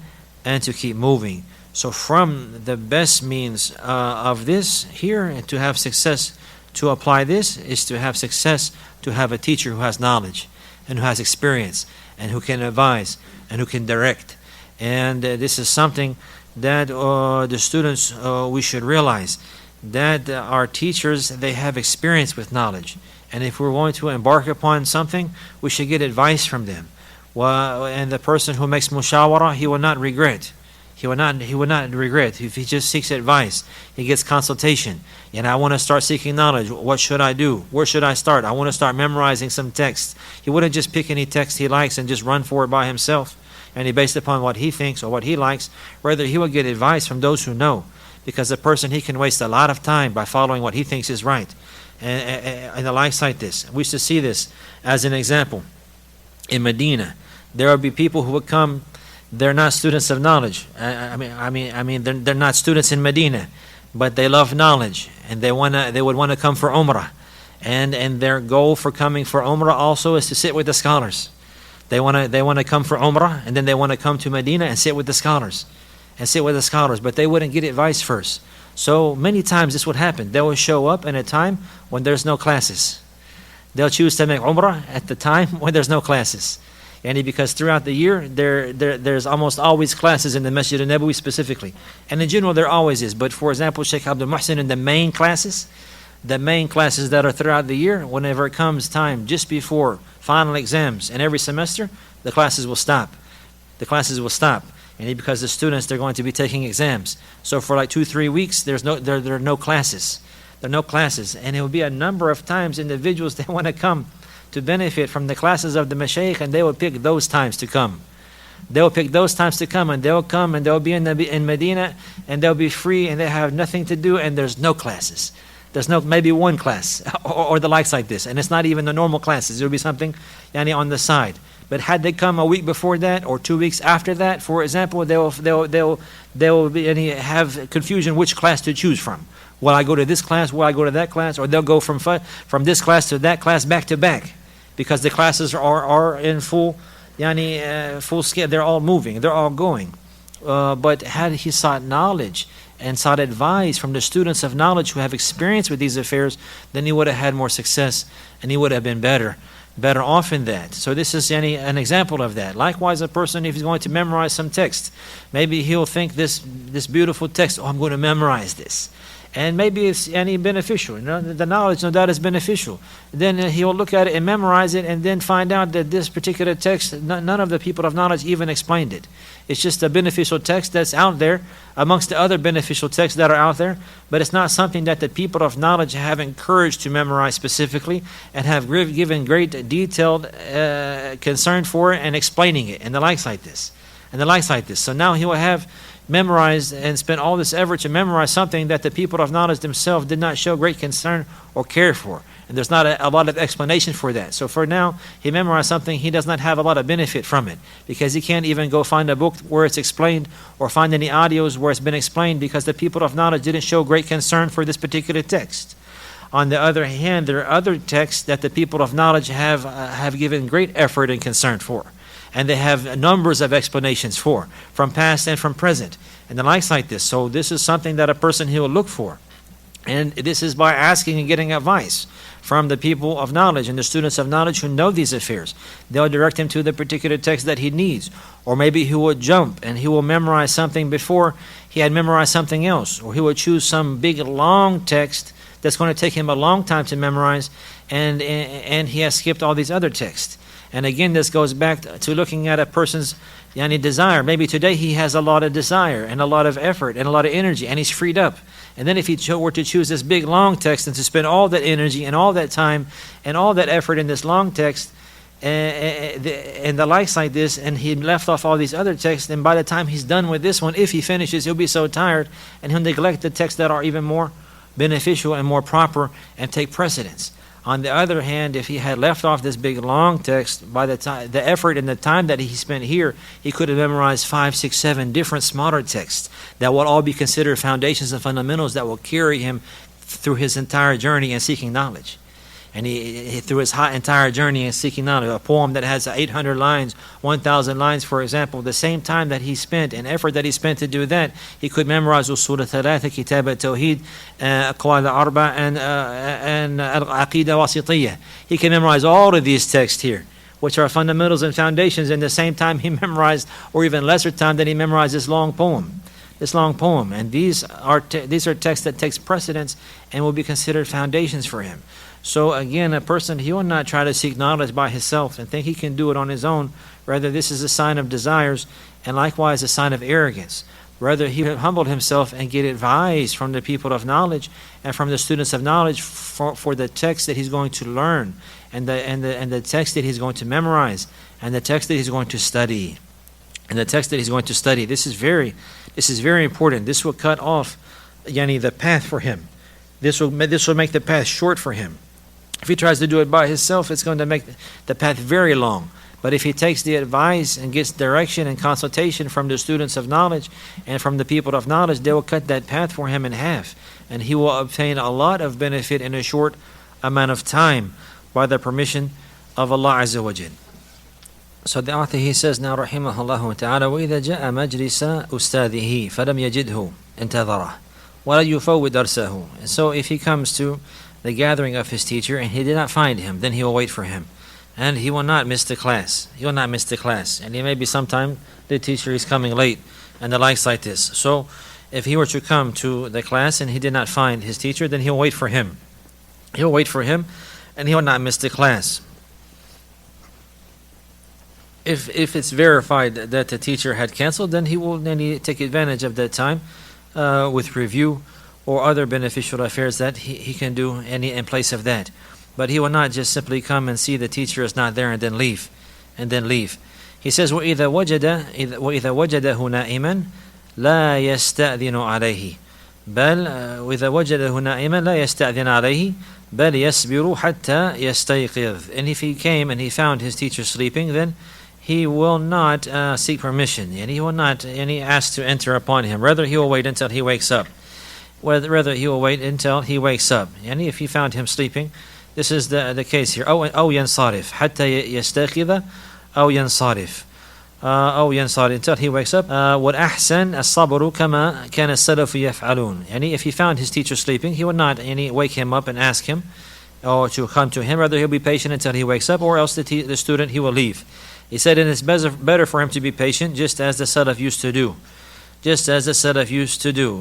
to keep moving. So from the best means of this here, and to have success, to apply this, is to have success, to have a teacher who has knowledge and who has experience and who can advise and who can direct. And this is something that the students, we should realize, that our teachers, they have experience with knowledge. And if we're going to embark upon something, we should get advice from them. Well, and the person who makes mushawara, he will not regret. He will not regret if he just seeks advice. He gets consultation. And I want to start seeking knowledge. What should I do? Where should I start? I want to start memorizing some text. He wouldn't just pick any text he likes and just run for it by himself. And he based upon what he thinks or what he likes. Rather, he will get advice from those who know. Because a person, he can waste a lot of time by following what he thinks is right. And the likes like this. We used to see this as an example. In Medina, there would be people who would come. They're not students of knowledge. They're not students in Medina, but they love knowledge, and they would want to come for Umrah, and their goal for coming for Umrah also is to sit with the scholars. They want to come for Umrah, and then they want to come to Medina and sit with the scholars, but they wouldn't get advice first. So many times this would happen. They will show up in a time when there's no classes. They'll choose to make Umrah at the time when there's no classes. And because throughout the year, there's almost always classes in the Masjid al-Nabawi specifically. And in general, there always is. But for example, Sheikh Abdul Muhsin in the main classes that are throughout the year, whenever it comes time just before final exams and every semester, the classes will stop. And because the students, they're going to be taking exams. So for like 2-3 weeks, there are no classes. There are no classes. And it will be a number of times individuals, they want to come to benefit from the classes of the Mashaykh, and they will pick those times to come. And they'll come and they'll be in Medina, and they'll be free, and they have nothing to do, and there's no classes. There's maybe one class or the likes like this, and it's not even the normal classes. It'll be something on the side. But had they come a week before that or 2 weeks after that, for example, they will have confusion which class to choose from. Will I go to this class? Will I go to that class? Or they'll go from this class to that class back to back, because the classes are in full scale. They're all moving. They're all going. But had he sought knowledge and sought advice from the students of knowledge who have experience with these affairs, then he would have had more success, and he would have been better off in that. So this is an example of that. Likewise, a person, if he's going to memorize some text, maybe he'll think this beautiful text, I'm going to memorize this. And maybe it's beneficial. The knowledge, no doubt, is beneficial. Then he'll look at it and memorize it, and then find out that this particular text, none of the people of knowledge even explained it. It's just a beneficial text that's out there amongst the other beneficial texts that are out there, but it's not something that the people of knowledge have encouraged to memorize specifically and have given great detailed concern for it and explaining it, and the likes like this. So now he will have memorized and spent all this effort to memorize something that the people of knowledge themselves did not show great concern or care for. And there's not a lot of explanation for that. So for now, he memorized something, he does not have a lot of benefit from it, because he can't even go find a book where it's explained or find any audios where it's been explained, because the people of knowledge didn't show great concern for this particular text. On the other hand, there are other texts that the people of knowledge have given great effort and concern for. And they have numbers of explanations for, from past and from present, and the likes like this. So this is something that a person, he will look for. And this is by asking and getting advice from the people of knowledge and the students of knowledge who know these affairs. They'll direct him to the particular text that he needs. Or maybe he will jump and he will memorize something before he had memorized something else. Or he will choose some big long text that's going to take him a long time to memorize, and he has skipped all these other texts. And again, this goes back to looking at a person's desire. Maybe today he has a lot of desire and a lot of effort and a lot of energy, and he's freed up. And then if he were to choose this big long text and to spend all that energy and all that time and all that effort in this long text and the likes like this, and he left off all these other texts, and by the time he's done with this one, if he finishes, he'll be so tired, and he'll neglect the texts that are even more beneficial and more proper and take precedence. On the other hand, if he had left off this big long text, by the time, the effort and the time that he spent here, he could have memorized 5, 6, 7 different smaller texts that will all be considered foundations and fundamentals that will carry him through his entire journey in seeking knowledge. And he through his entire journey in seeking knowledge, a poem that has 800 lines, 1,000 lines, for example, the same time that he spent and effort that he spent to do that, he could memorize Usul al-Thalatha, Kitab al-Tawheed, Aqwal al-Arba, and Al-Aqidah Wasitiyah. He can memorize all of these texts here, which are fundamentals and foundations, in the same time he memorized, or even lesser time, that he memorized this long poem. long poem. And these are texts that takes precedence and will be considered foundations for him. So again, a person, he will not try to seek knowledge by himself and think he can do it on his own. Rather, this is a sign of desires and likewise a sign of arrogance. Rather, he will humble himself and get advice from the people of knowledge and from the students of knowledge for the text that he's going to learn and the text that he's going to memorize and the text that he's going to study. And the text that he's going to study. This is very important. This will cut off the path for him. This will make the path short for him. If he tries to do it by himself, it's going to make the path very long. But if he takes the advice and gets direction and consultation from the students of knowledge and from the people of knowledge, they will cut that path for him in half. And he will obtain a lot of benefit in a short amount of time by the permission of Allah Azza wa Jal. So the author, he says now, rahimahullah ta'ala, وَإِذَا جَاءَ مَجْلِسَ أُسْتَاذِهِ فَلَمْ يَجِدْهُ انْتَظَرَهُ وَلَا يُفَوِّدْ دَرْسَهُ. And so if he comes to the gathering of his teacher and he did not find him, then he will wait for him. And he will not miss the class. He will not miss the class. And maybe sometime the teacher is coming late and the likes like this. So if he were to come to the class and he did not find his teacher, then he'll wait for him. He'll wait for him and he will not miss the class. If it's verified that the teacher had canceled, then he will take advantage of that time with review or other beneficial affairs that he can do in place of that. But he will not just simply come and see the teacher is not there and then leave. He says, وَإِذَا وَجَدَهُ نَائِمًا لَا يَسْتَأْذِنُ عَلَيْهِ بَلْ وَإِذَا وَجَدَهُ نَائِمًا لَا يَسْتَأْذِنُ عَلَيْهِ بَلْ يَصْبِرُ حَتَّى يَسْتَيْقِظ. And if he came and he found his teacher sleeping, then he will not seek permission, and he will not ask to enter upon him. Rather, he will wait until he wakes up. And if he found him sleeping, this is the case here. أو ينصرف حتى يستيقظ أو ينصرف until he wakes up. والأحسن الصبر كما كان السلف يفعلون. If he found his teacher sleeping, he would not wake him up and ask him or to come to him. Rather, he'll be patient until he wakes up, or else the student, he will leave. He said, and it's better for him to be patient, just as the Salaf used to do.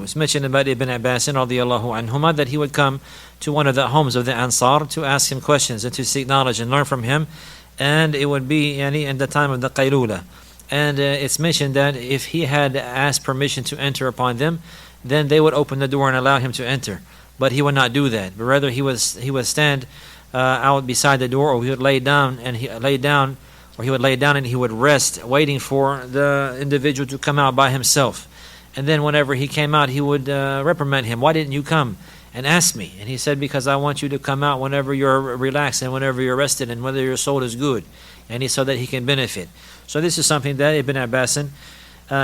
It's mentioned about Ibn Abbas radiallahu anhuma that he would come to one of the homes of the Ansar to ask him questions and to seek knowledge and learn from him. And it would be in the time of the Qaylula. And it's mentioned that if he had asked permission to enter upon them, then they would open the door and allow him to enter. But he would not do that. But rather he would stand out beside the door, or he would lay down and he would rest, waiting for the individual to come out by himself. And then whenever he came out, he would reprimand him. Why didn't you come and ask me? And he said, because I want you to come out whenever you're relaxed and whenever you're rested and whether your soul is good. And so that he can benefit. So this is something that Ibn Abbas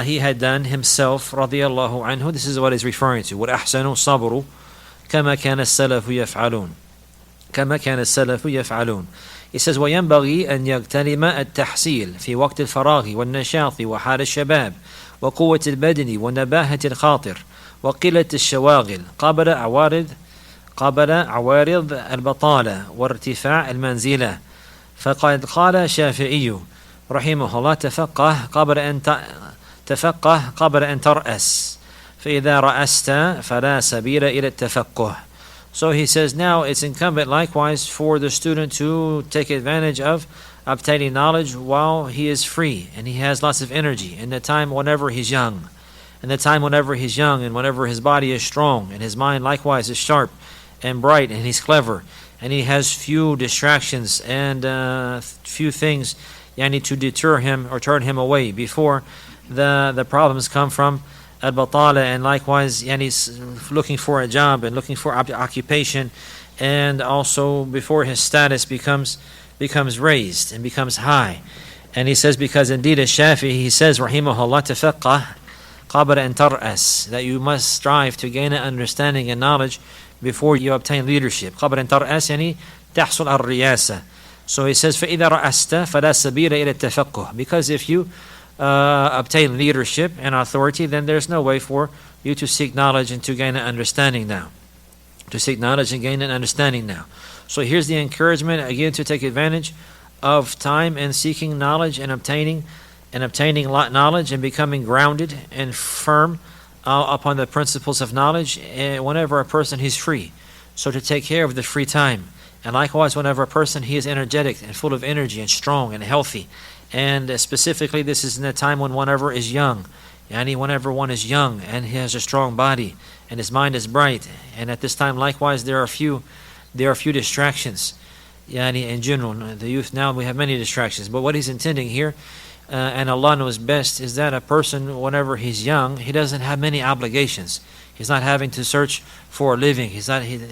he had done himself, radiallahu anhu. This is what he's referring to. وَالْأَحْسَنُ الصَّبْرُ كَمَا كَانَ السَّلَفُ يَفْعَلُونَ. He says, وَيَنْبَغِي أَنْ يَغْتَنِمَ التَّحْصِيلِ فِي وَقْتِ الْفَرَاغِ وَالنَّشَاطِ وَحَالِ الشَّبَابِ وقوة البدن ونباهة الخاطر وقلة الشواغل قبل عوارض البطالة وارتفاع المنزلة. فقد قال الشافعي رحمه الله تفقه قبل أن ترأس فإذا رأست فلا سبيل إلى التفقه. So he says now it's incumbent likewise for the student to take advantage of obtaining knowledge while he is free and he has lots of energy, in the time whenever he's young. And whenever his body is strong and his mind likewise is sharp and bright and he's clever and he has few distractions and few things to deter him or turn him away before the problems come from al-batala, and likewise he's looking for a job and looking for occupation, and also before his status becomes raised and becomes high. And he says, because indeed as Shafi, he says rahimahullah, tafaqqah qabla an tar'as, that you must strive to gain an understanding and knowledge before you obtain leadership. Qabla an tar'as yani tahsul al-riyasa. So he says, فَإِذَا رَأَسْتَ فَلَا سَبِيلَ إِلَى التَّفَقُّهِ. Because if you obtain leadership and authority, then there's no way for you to seek knowledge and to gain an understanding now. So here's the encouragement again to take advantage of time and seeking knowledge and obtaining knowledge and becoming grounded and firm upon the principles of knowledge whenever a person is free. So to take care of the free time. And likewise, whenever a person he is energetic and full of energy and strong and healthy. And specifically, this is in the time when whenever is young. Yani whenever one is young and he has a strong body and his mind is bright. And at this time, likewise, there are few distractions. Yani in general, the youth now, we have many distractions. But what he's intending here, and Allah knows best, is that a person, whenever he's young, he doesn't have many obligations. He's not having to search for a living.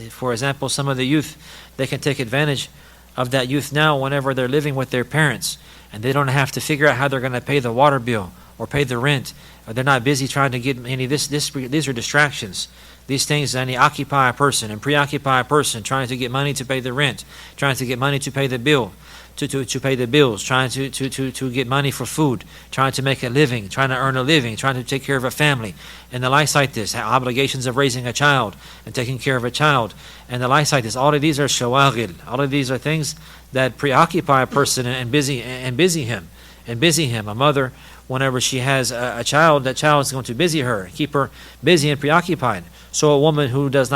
For example, some of the youth, they can take advantage of that youth now whenever they're living with their parents, and they don't have to figure out how they're going to pay the water bill or pay the rent, or they're not busy trying to get any. These are distractions. These things occupy a person and preoccupy a person, trying to get money to pay the rent, trying to get money to pay the bill, to pay the bills, trying to get money for food, trying to make a living, trying to earn a living, trying to take care of a family, and the likes like this, obligations of raising a child and taking care of a child, and the likes like this. All of these are shawaghil. All of these are things that preoccupy a person and busy him. A mother, whenever she has a child, that child is going to busy her, keep her busy and preoccupied. So a woman who's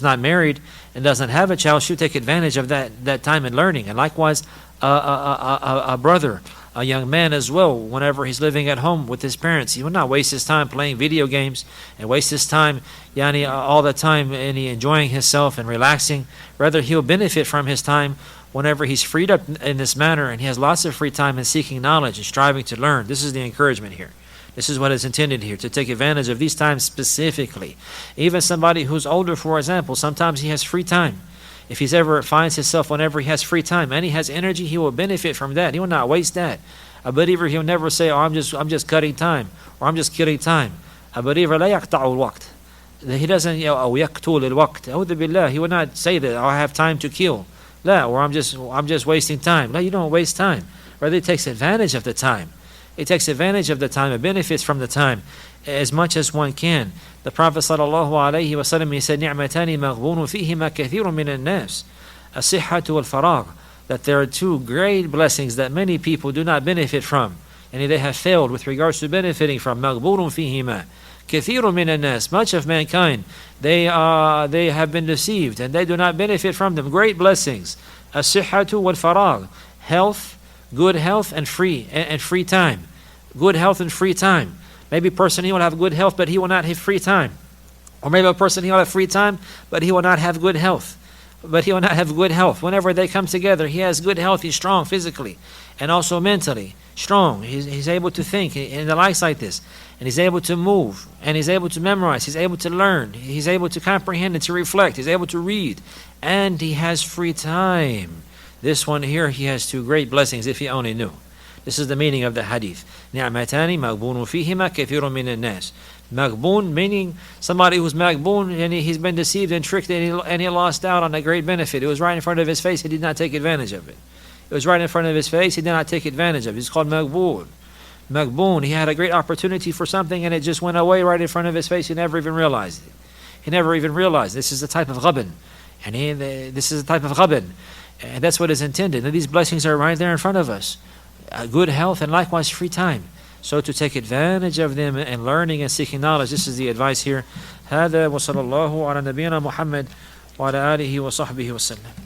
not married and doesn't have a child, she'll take advantage of that time in learning. And likewise, a brother, a young man as well, whenever he's living at home with his parents, he will not waste his time playing video games and waste his time all the time enjoying himself and relaxing. Rather, he'll benefit from his time whenever he's freed up in this manner, and he has lots of free time in seeking knowledge and striving to learn. This is the encouragement here. This is what is intended here, to take advantage of these times specifically. Even somebody who's older, for example, sometimes he has free time. If he's ever finds himself whenever he has free time and he has energy, he will benefit from that. He will not waste that. A believer, he'll never say, "Oh, I'm just cutting time," or "I'm just killing time." A believer, لا يقطع الوقت. He doesn't, أو يقتل الوقت. أعوذ بالله. He will not say that, "Oh, I have time to kill." لا, or I'm just wasting time. No, you don't waste time. Rather, he takes advantage of the time. He takes advantage of the time and benefits from the time as much as one can. The Prophet ﷺ, he said, نِعْمَتَانِ مَغْبُونٌ فِيهِمَا كَثِيرٌ مِنَ النَّاسِ الصِّحَّةُ وَالْفَرَاغُ. That there are two great blessings that many people do not benefit from, and they have failed with regards to benefiting from. مَغْبُونٌ فِيهِمَا كَثِيرٌ مِنَ النَّاسِ. Much of mankind, they have been deceived and they do not benefit from them. Great blessings. الصِّحَّةُ وَالْفَرَاغُ. Health, good health and free time. Good health and free time. Maybe a person, he will have good health, but he will not have free time. Or maybe a person, he will have free time, but he will not have good health. Whenever they come together, he has good health, he's strong physically and also mentally strong. He's able to think and the likes like this. And he's able to move, and he's able to memorize, he's able to learn, he's able to comprehend and to reflect, he's able to read, and he has free time. This one here, he has two great blessings if he only knew. This is the meaning of the hadith. نِعْمَتَانِ مَغْبُونٌ فِيهِمَا كَثِيرٌ مِنَ النَّاسِ. Maghboon, meaning somebody who's maghboon and he's been deceived and tricked and he lost out on a great benefit. It was right in front of his face, he did not take advantage of it. It was right in front of his face, he did not take advantage of it. It's called maghboon. Maghboon, he had a great opportunity for something and it just went away right in front of his face. He never even realized it. This is the type of ghabn. This is the type of ghabn. And that's what is intended. And these blessings are right there in front of us. Good health and likewise free time. So to take advantage of them and learning and seeking knowledge, this is the advice here. هذا وصلى الله على نبينا محمد وعلى آله وصحبه وسلم.